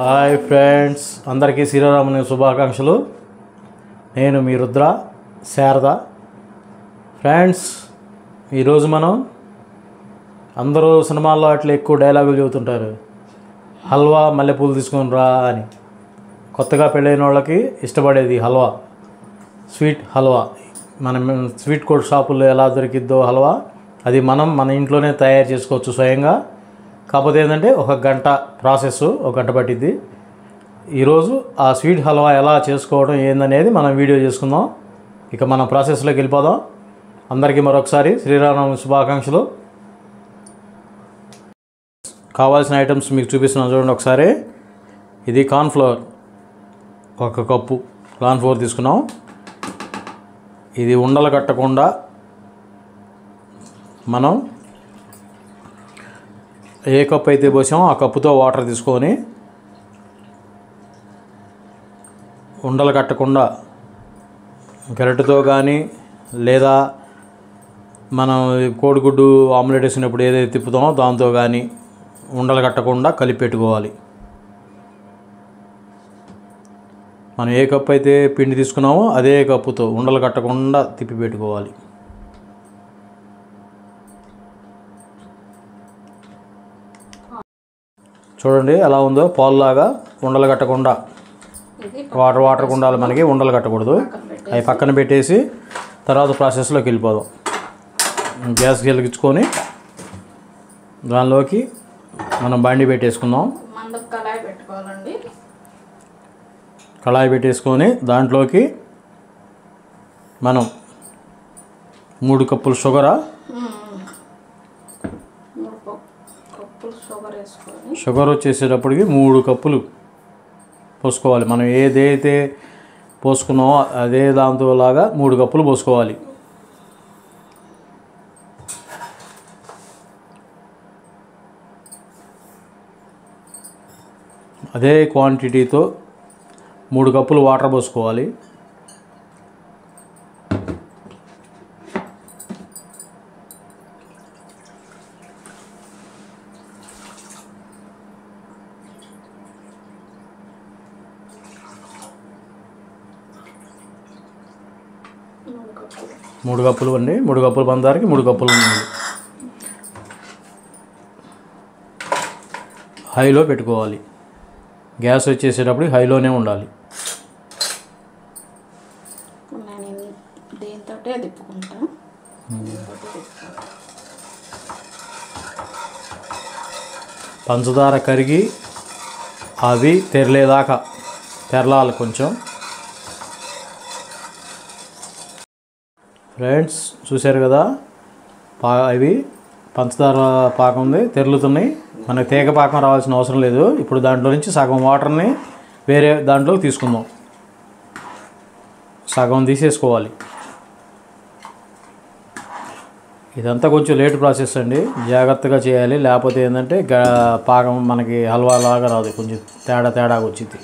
Hi friends, అందరికీ శ్రీరామనవమి శుభాకాంక్షలు. నేను మీ రుద్ర శారద. ఫ్రెండ్స్, ఈరోజు మనం అందరూ సినిమాల్లో అట్లా ఎక్కువ డైలాగులు చెబుతుంటారు, హల్వా మల్లెపూలు తీసుకొని రా అని. కొత్తగా పెళ్ళైన వాళ్ళకి ఇష్టపడేది హల్వా, స్వీట్ హల్వా. మనం స్వీట్ కోల్డ్ షాపుల్లో ఎలా దొరికిద్దో హల్వా, అది మనం మన ఇంట్లోనే తయారు చేసుకోవచ్చు స్వయంగా. కాకపోతే ఏంటంటే ఒక గంట ప్రాసెస్, ఒక గంట పట్టిద్ది. ఈరోజు ఆ స్వీట్ హల్వా ఎలా చేసుకోవడం ఏందనేది మనం వీడియో చేసుకుందాం. ఇక మనం ప్రాసెస్లోకి వెళ్ళిపోదాం. అందరికీ మరొకసారి శ్రీరామనవమి శుభాకాంక్షలు. కావాల్సిన ఐటమ్స్ మీకు చూపిస్తున్నాను చూడండి ఒకసారి. ఇది కార్న్ఫ్లవర్, 1 కప్పు కార్న్ఫ్లవర్ తీసుకున్నాం. ఇది ఉండలు కట్టకుండా మనం ఏ కప్పు అయితే పోసామో ఆ కప్పుతో వాటర్ తీసుకొని ఉండలు కట్టకుండా గరిటెతో కానీ లేదా మనం కోడిగుడ్డు ఆమ్లెట్ వేసినప్పుడు ఏదైతే తిప్పుతామో దాంతో కానీ ఉండలు కట్టకుండా కలిపి పెట్టుకోవాలి. మనం ఏ కప్పు అయితే పిండి తీసుకున్నామో అదే కప్పుతో ఉండలు కట్టకుండా తిప్పి పెట్టుకోవాలి. చూడండి ఎలా ఉందో, పాలులాగా ఉండలు కట్టకుండా. వాటర్ ఉండాలి మనకి, ఉండలు కట్టకూడదు. అవి పక్కన పెట్టేసి తర్వాత ప్రాసెస్లోకి వెళ్ళిపోదాం. గ్యాస్ వెలిగించుకొని దానిలోకి మనం బండి పెట్టేసుకుందాం. కళాయి పెట్టేసుకొని దాంట్లోకి మనం 3 కప్పులు షుగర్ వచ్చేసేటప్పటికి 3 కప్పులు పోసుకోవాలి. మనం ఏదైతే పోసుకున్నామో అదే దాంతో లాగా 3 కప్పులు పోసుకోవాలి. అదే క్వాంటిటీతో 3 కప్పులు వాటర్ పోసుకోవాలి. మూడు కప్పులు అండి, 3 కప్పులు పంచదారకి 3 కప్పులు ఉన్నాయి. హైలో పెట్టుకోవాలి. గ్యాస్ వచ్చేసేటప్పుడు హైలోనే ఉండాలి. పంచదార కరిగి అవి తెరలేదాకా తెరలాలి కొంచెం. ఫ్రెండ్స్, చూశారు కదా, అవి పంచదార పాకం ఉంది, తెరులుతున్నాయి. మనకి తీగ పాకం రావాల్సిన అవసరం లేదు. ఇప్పుడు దాంట్లో నుంచి సగం వాటర్ని వేరే దాంట్లోకి తీసుకుందాం. సగం తీసేసుకోవాలి. ఇదంతా కొంచెం లేట్ ప్రాసెస్ అండి, జాగ్రత్తగా చేయాలి. లేకపోతే ఏంటంటే పాకం మనకి హల్వా లాగా రాదు, కొంచెం తేడాగా వచ్చింది.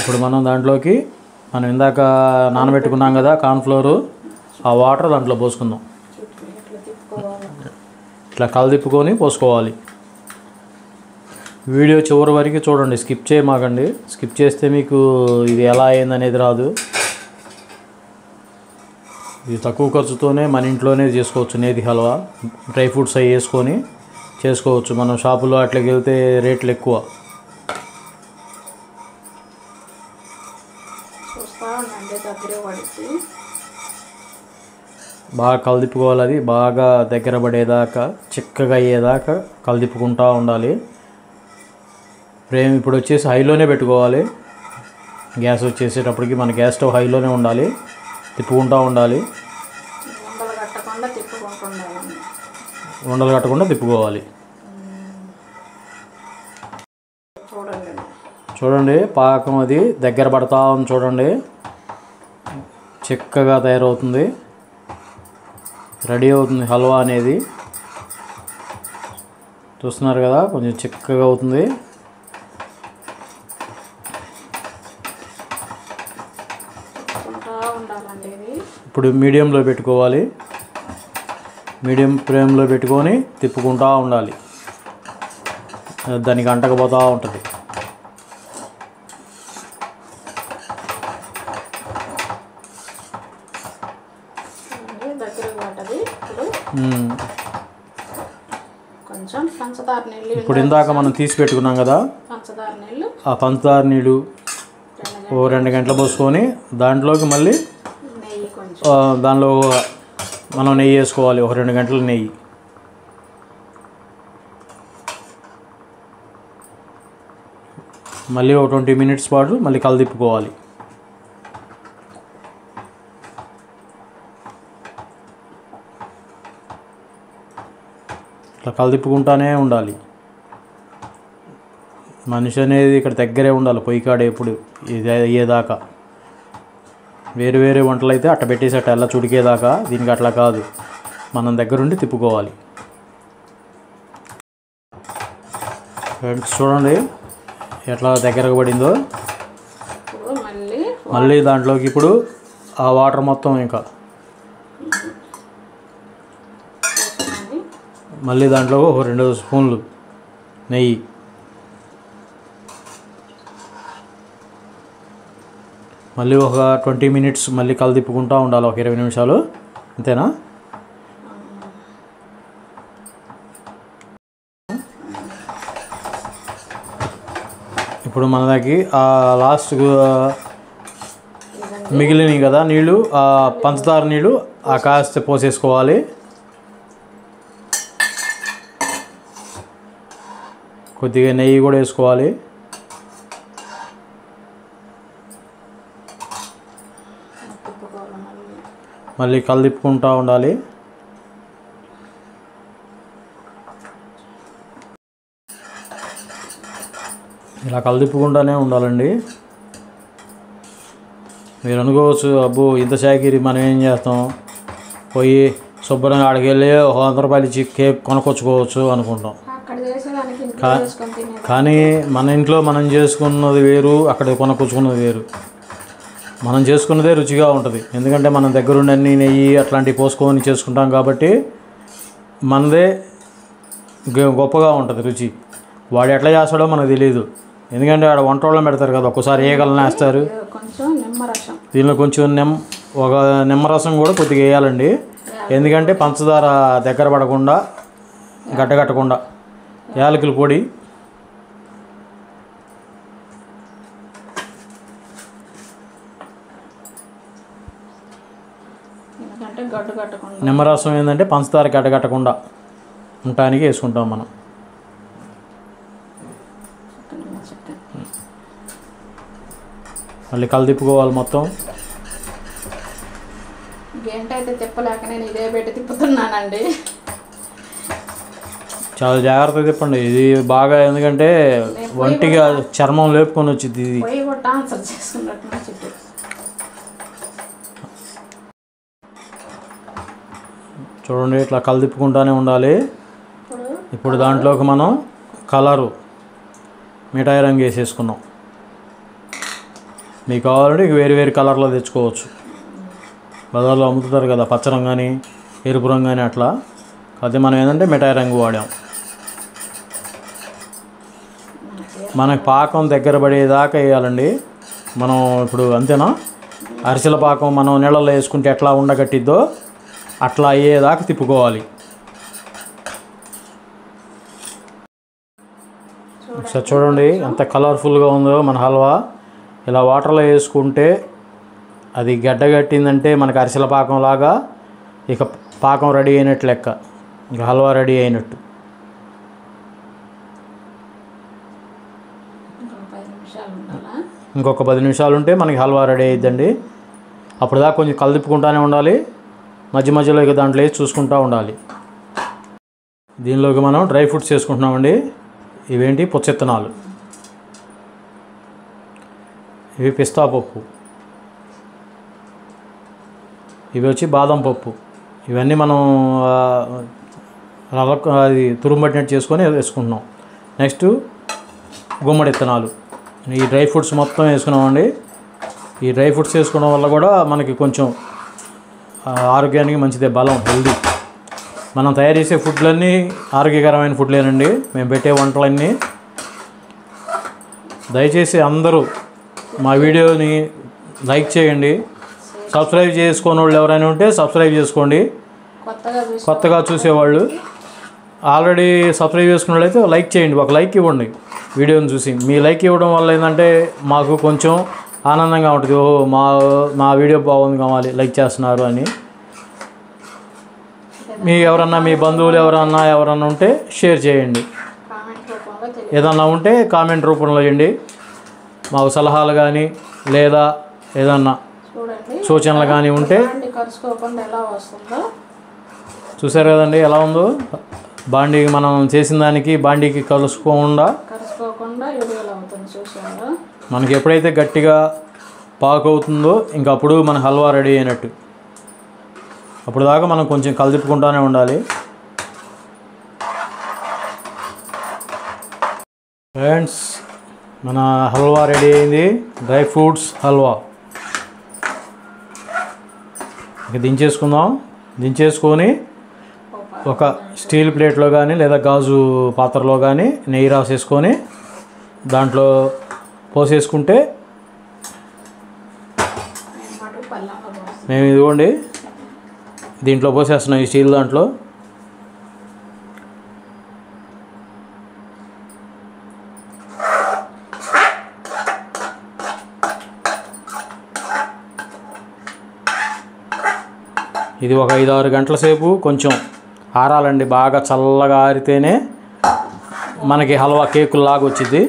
ఇప్పుడు మనం దాంట్లోకి మనం ఇందాక నానబెట్టుకున్నాం కదా కార్న్ఫ్లోరు, ఆ వాటర్ దాంట్లో పోసుకుందాం. ఇట్లా కలదిప్పుకొని పోసుకోవాలి. వీడియో చివరి వరకు చూడండి, స్కిప్ చేయమాకండి. స్కిప్ చేస్తే మీకు ఇది ఎలా అయిందనేది రాదు. ఇది తక్కువ ఖర్చుతోనే మన ఇంట్లోనే చేసుకోవచ్చు. నేతి హల్వా డ్రై ఫ్రూట్స్ అవి వేసుకొని చేసుకోవచ్చు. మనం షాపులో అట్లకి వెళ్తే రేట్లు ఎక్కువ. బాగా కలదిప్పుకోవాలి. అది బాగా దగ్గర పడేదాకా, చిక్కగా అయ్యేదాకా కలదిప్పుకుంటూ ఉండాలి. ఫ్లేమ్ ఇప్పుడు వచ్చేసి హైలోనే పెట్టుకోవాలి. గ్యాస్ వచ్చేసేటప్పటికి మన గ్యాస్ స్టవ్ హైలోనే ఉండాలి, తిప్పుకుంటూ ఉండాలి. ఉండలు కట్టకుండా తిప్పుకోవాలి. చూడండి పాకం అది దగ్గర పడతా ఉంది. చూడండి చిక్కగా తయారవుతుంది, రెడీ అవుతుంది హల్వా అనేది. చూస్తున్నారు కదా, కొంచెం చిక్కగా అవుతుంది. ఇప్పుడు మీడియంలో పెట్టుకోవాలి. మీడియం ఫ్లేమ్లో పెట్టుకొని తిప్పుకుంటూ ఉండాలి. దానికి అంటకపోతూ ఉంటుంది. కొంచెం పంచదార నీళ్ళు ఇప్పుడు ఇందాక మనం తీసి పెట్టుకున్నాం కదా, ఆ పంచదార నీళ్ళు ఓ 2 గంటలు పోసుకొని దాంట్లోకి మళ్ళీ దానిలో మనం నెయ్యి వేసుకోవాలి. ఒక 2 గంటలు నెయ్యి. మళ్ళీ ఒక 20 మినిట్స్ పాటు మళ్ళీ కలదిప్పుకోవాలి. ఇట్లా కలదిప్పుకుంటానే ఉండాలి. మనిషి అనేది ఇక్కడ దగ్గరే ఉండాలి, పొయ్యి కాడ ఎప్పుడు ఇది అయ్యేదాకా. వేరు వేరే వంటలు అయితే అట్ట పెట్టేసి అట్ట ఎలా చుడికేదాకా, దీనికి అట్లా కాదు, మనం దగ్గరుండి తిప్పుకోవాలి. ఫ్రెండ్స్ చూడండి ఎట్లా దగ్గరకు పడిందో. మళ్ళీ దాంట్లోకి ఇప్పుడు ఆ వాటర్ మొత్తం ఇంకా మళ్ళీ దాంట్లో ఒక 2 స్పూన్లు నెయ్యి, మళ్ళీ ఒక 20 మినిట్స్ మళ్ళీ కలదిప్పుకుంటూ ఉండాలి, ఒక 20 నిమిషాలు. అంతేనా? ఇప్పుడు మనకి ఆ లాస్ట్ మిగిలినవి కదా నీళ్ళు, ఆ పంచదార నీళ్ళు ఆ కాస్త పోసేసుకోవాలి. కొద్దిగా నెయ్యి కూడా వేసుకోవాలి. మళ్ళీ కలదిప్పుకుంటూ ఉండాలి. ఇలా కలదిప్పుకుంటూనే ఉండాలండి. మీరు అనుకోవచ్చు, అబ్బో ఇంత చాకిరి మనం ఏం చేస్తాం, పోయి శుభ్రంగా ఆడికి వెళ్ళి 100 రూపాయలు ఇచ్చి కేక్ కొనుక్కొచ్చుకోవచ్చు అనుకుంటాం. కానీ మన ఇంట్లో మనం చేసుకున్నది వేరు, అక్కడ కొనుక్కొచ్చుకున్నది వేరు. మనం చేసుకున్నదే రుచిగా ఉంటుంది. ఎందుకంటే మనం దగ్గరుండి అన్నీ నెయ్యి అట్లాంటివి పోసుకొని చేసుకుంటాం కాబట్టి మనదే గొప్పగా ఉంటుంది రుచి. వాడు ఎట్లా చేస్తాడో మనకు తెలియదు. ఎందుకంటే ఆడ వంటోళ్ళని పెడతారు కదా, ఒక్కసారి ఏగలను వేస్తారు. దీనిలో కొంచెం ఒక నిమ్మరసం కూడా కొద్దిగా వేయాలండి. ఎందుకంటే పంచదార దగ్గర పడకుండా గడ్డగట్టకుండా. యాలకుల పొడి, నిమ్మరసం ఏంటంటే పంచదార గడ్డగట్టకుండా ఉండటానికి వేసుకుంటాం మనం. మళ్ళీ కలదిప్పుకోవాలి మొత్తం. గంట అయితే తిప్పలేక నేను ఇదే పెట్టి తిప్పుతున్నానండి. చాలా జాగ్రత్తగా తిప్పండి ఇది బాగా, ఎందుకంటే ఒంటిగా చర్మం లేపుకొని వచ్చింది ఇది. చూడండి ఇట్లా కలదిప్పుకుంటూనే ఉండాలి. ఇప్పుడు దాంట్లోకి మనం కలరు మిఠాయి రంగు వేసేసుకున్నాం. మీకు కావాలంటే వేరు వేరు కలర్లో తెచ్చుకోవచ్చు. బజార్లో అమ్ముతుంటారు కదా పచ్చ రంగు కానీ ఎరుపు రంగు కానీ అట్లా. అది మనం ఏంటంటే మిఠాయి రంగు వాడాం. మనకి పాకం దగ్గర పడేదాకా వేయాలండి మనం. ఇప్పుడు అంతేనా, అరిసెల పాకం మనం నీళ్ళల్లో వేసుకుంటే ఎట్లా ఉండగట్టిద్దో అట్లా అయ్యేదాకా తిప్పుకోవాలి. ఒకసారి చూడండి ఎంత కలర్ఫుల్గా ఉందో మన హల్వా. ఇలా వాటర్లో వేసుకుంటే అది గడ్డగట్టిందంటే మనకు అరిసెల పాకం లాగా ఇక పాకం రెడీ అయినట్టు లెక్క, ఇక హల్వా రెడీ అయినట్టు. ఇంకొక 10 నిమిషాలు ఉంటే మనకి హల్వా రెడీ అయిద్దండి. అప్పుడు దాకా కొంచెం కలదిప్పుకుంటూనే ఉండాలి. మధ్య మధ్యలో ఇక దాంట్లో వేసి చూసుకుంటూ ఉండాలి. దీనిలోకి మనం డ్రై ఫ్రూట్స్ వేసుకుంటున్నామండి. ఇవేంటి, పుచ్చవిత్తనాలు, ఇవి పిస్తా పప్పు, ఇవి వచ్చి బాదం పప్పు. ఇవన్నీ మనం అది తురుంబట్టినట్టు చేసుకొని వేసుకుంటున్నాం. నెక్స్ట్ గుమ్మడి విత్తనాలు. ఈ డ్రై ఫ్రూట్స్ మొత్తం వేసుకున్నామండి. ఈ డ్రై ఫ్రూట్స్ వేసుకోవడం వల్ల కూడా మనకి కొంచెం ఆరోగ్యానికి మంచిదే, బలం, హెల్దీ. మనం తయారు చేసే ఫుడ్లన్నీ ఆరోగ్యకరమైన ఫుడ్లేనండి. మేము పెట్టే వంటలన్నీ. దయచేసి అందరూ మా వీడియోని లైక్ చేయండి. సబ్స్క్రైబ్ చేసుకోని వాళ్ళు ఎవరైనా ఉంటే సబ్స్క్రైబ్ చేసుకోండి. కొత్తగా చూసేవాళ్ళు ఆల్రెడీ సబ్స్క్రైబ్ చేసుకున్న వాళ్ళు అయితే లైక్ చేయండి. ఒక లైక్ ఇవ్వండి వీడియోని చూసి. మీ లైక్ ఇవ్వడం వల్ల ఏంటంటే మాకు కొంచెం ఆనందంగా ఉంటుంది. ఓహో మా వీడియో బాగుంది కావాలి లైక్ చేస్తున్నారు అని. మీ ఎవరన్నా మీ బంధువులు ఎవరన్నా ఉంటే షేర్ చేయండి. ఏదన్నా ఉంటే కామెంట్ రూపంలో చేయండి. మాకు సలహాలు కానీ లేదా ఏదన్నా సూచనలు కానీ ఉంటే. చూసారు కదండి ఎలా ఉందో బాండీ. మనం చేసిన దానికి బాండీకి కలుసుకోకుండా మనకి ఎప్పుడైతే గట్టిగా పాకు అవుతుందో ఇంకా అప్పుడు మన హల్వా రెడీ అయినట్టు. అప్పుడు దాకా మనం కొంచెం కలుపుకుంటూనే ఉండాలి. ఫ్రెండ్స్ మన హల్వా రెడీ అయింది. Dry fruits halwa. ఇక దించేసుకుందాం. దించేసుకొని ఒక స్టీల్ ప్లేట్లో కానీ లేదా గాజు పాత్రలో కానీ నెయ్యి రాసేసుకొని దాంట్లో పోసేసుకుంటే మేము ఇదిగోండి దీంట్లో పోసేస్తున్నాం. ఈ స్టీల్ దాంట్లో ఇది ఒక 5-6 గంటల సేపు కొంచెం ఆరాలండి. బాగా చల్లగా ఆరితేనే మనకి హల్వా కేకుల్లాగా వచ్చింది.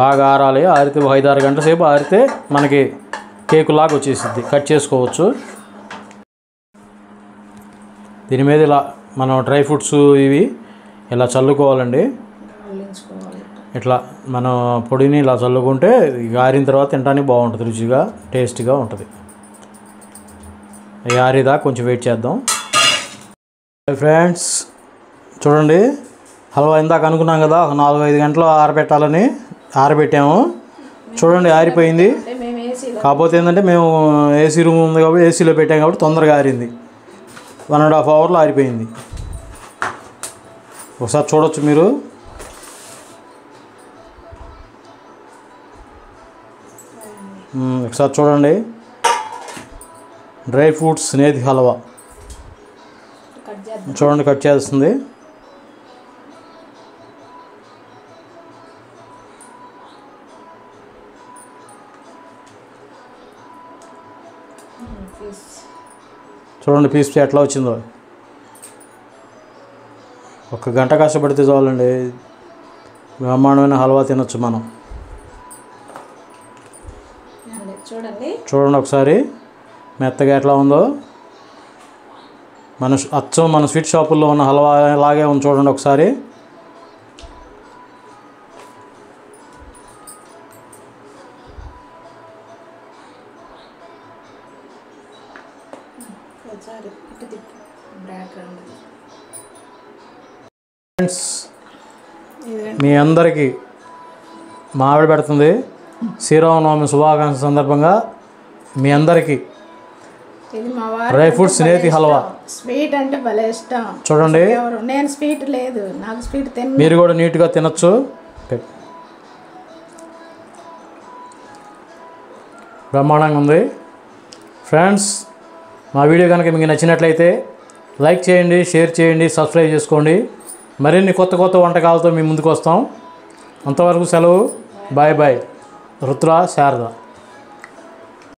బాగా ఆరాలి. ఆరితే ఒక 5-6 గంటల సేపు ఆరితే మనకి కేకులాగా వచ్చేసిద్ది. కట్ చేసుకోవచ్చు. దీని మీద ఇలా మనం డ్రై ఫ్రూట్స్ ఇవి ఇలా చల్లుకోవాలండి. ఇట్లా మనం పొడిని ఇలా చల్లుకుంటే ఆరిన తర్వాత తినడానికి బాగుంటుంది. రుచిగా టేస్ట్గా ఉంటుంది. ఆరిదా కొంచెం వెయిట్ చేద్దాం. ఫ్రెండ్స్ చూడండి హల్వా ఇందాక అనుకున్నాం కదా ఒక 4-5 గంటలు ఆరబెట్టాలని. ఆరబెట్టాము. చూడండి ఆరిపోయింది. కాకపోతే ఏంటంటే మేము ఏసీ రూమ్ ఉంది కాబట్టి ఏసీలో పెట్టాం కాబట్టి తొందరగా ఆరింది. 1.5 అవర్లో ఆరిపోయింది. ఒకసారి చూడొచ్చు మీరు. ఒకసారి చూడండి డ్రై ఫ్రూట్స్ నేతి హల్వా. చూడండి కట్ చేస్తుంది. చూడండి పీస్ ఎట్లా వచ్చిందో. 1 గంట కష్టపడితే చాలండి బ్రహ్మాండమైన హల్వా తినొచ్చు మనం. చూడండి ఒకసారి మెత్తగా ఎట్లా ఉందో. అచ్చం మన స్వీట్ షాపుల్లో ఉన్న హల్వా లాగే ఉంది. చూడండి ఒకసారి. ఫ్రెండ్స్ మీ అందరికీ మా ఆవిడ పెడుతుంది శ్రీరామనవమి శుభాకాంక్షల సందర్భంగా మీ అందరికీ డ్రై ఫ్రూట్స్ నేతి హల్వా. స్వీట్ అంటే భలే ఇష్టం. చూడండి నేను స్వీట్ లేదు, నాకు స్వీట్ తిన్న. మీరు కూడా నీట్గా తినచ్చు. బ్రహ్మాండంగా ఉంది. ఫ్రెండ్స్ మా వీడియో కనుక మీకు నచ్చినట్లయితే లైక్ చేయండి, షేర్ చేయండి, సబ్స్క్రైబ్ చేసుకోండి. మరిన్ని కొత్త వంటకాలతో మీ ముందుకు వస్తాం. అంతవరకు సెలవు. Bye bye. రుద్ర శారద.